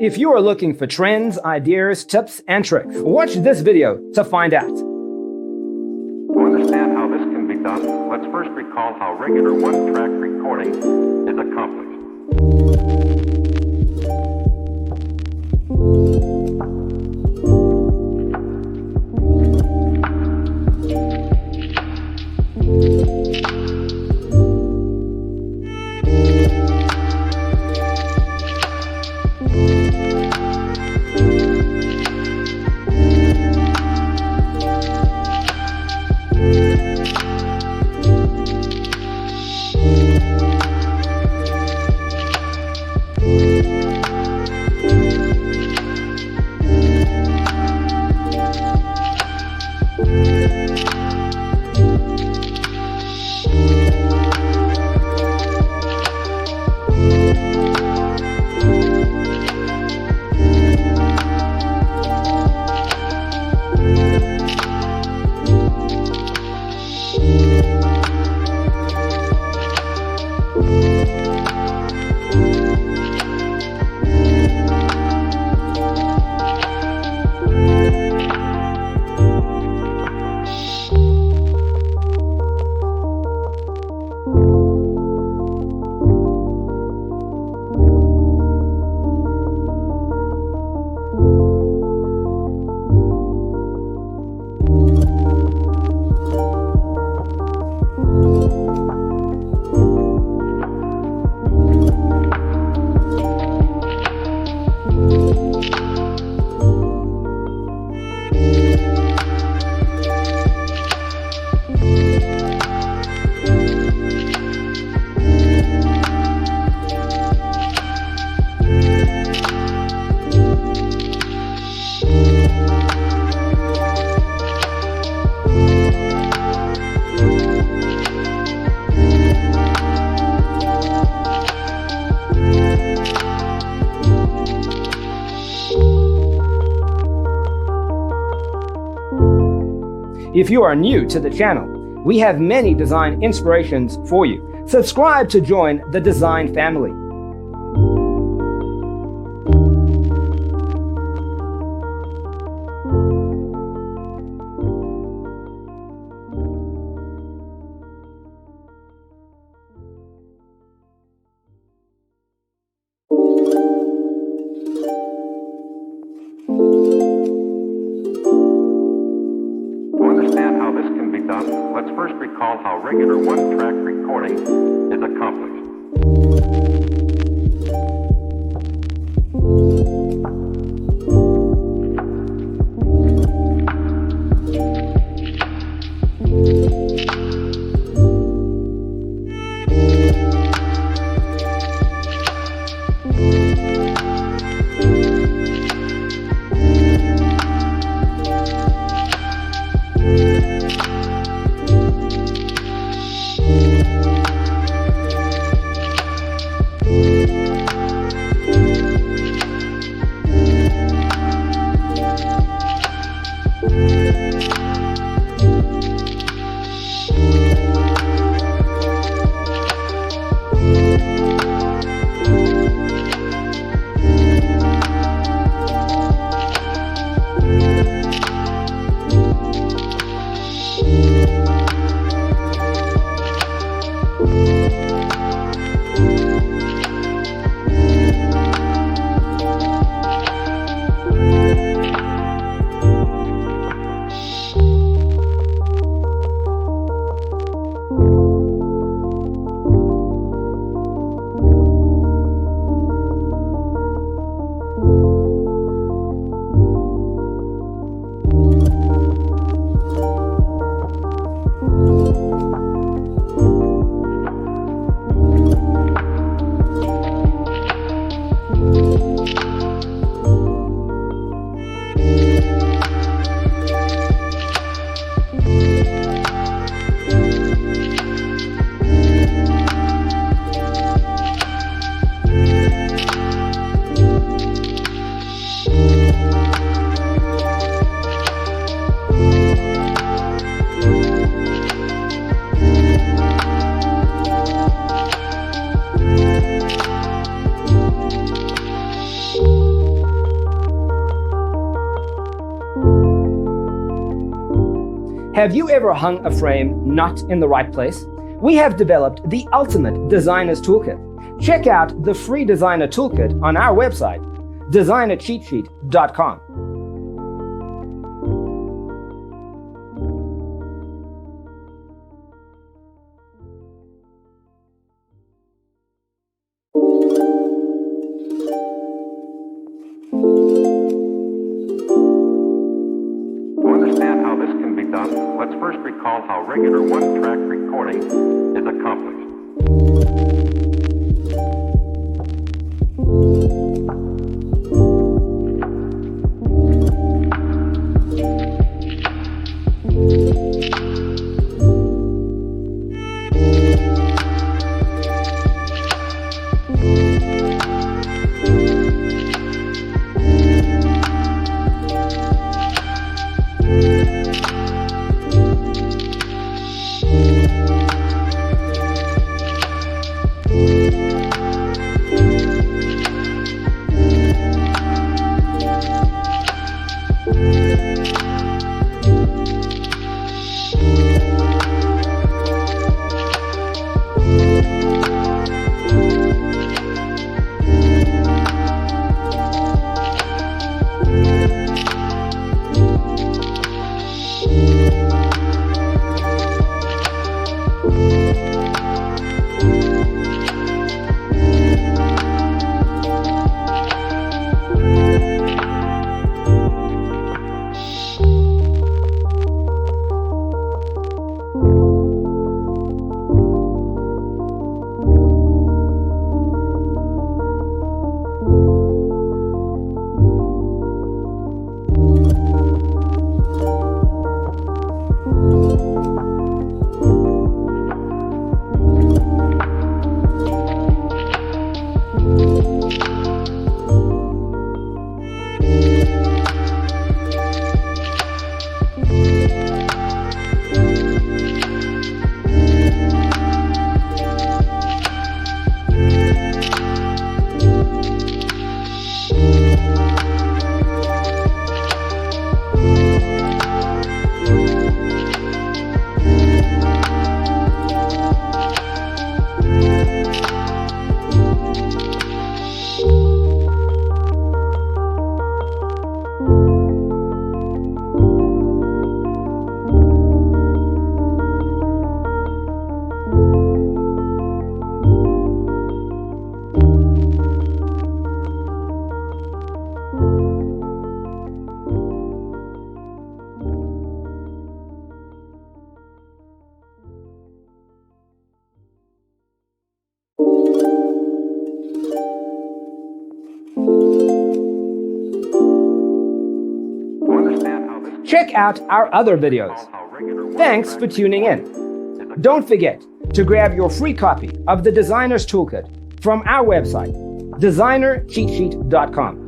If you are looking for trends, ideas, tips, and tricks, watch this video to find out. To understand how this can be done, let's first recall how regular one-track recording is accomplished. If you are new to the channel, we have many design inspirations for you. Subscribe to join the design family. Let's first recall how regular one-track recording is accomplished. Have you ever hung a frame not in the right place? We have developed the ultimate designer's toolkit. Check out the free designer toolkit on our website, designercheatsheet.com. To understand how this can be done, let's first recall how regular one-track recording is accomplished. Check out our other videos. Thanks for tuning in. Don't forget to grab your free copy of the Designer's Toolkit from our website, designercheatsheet.com.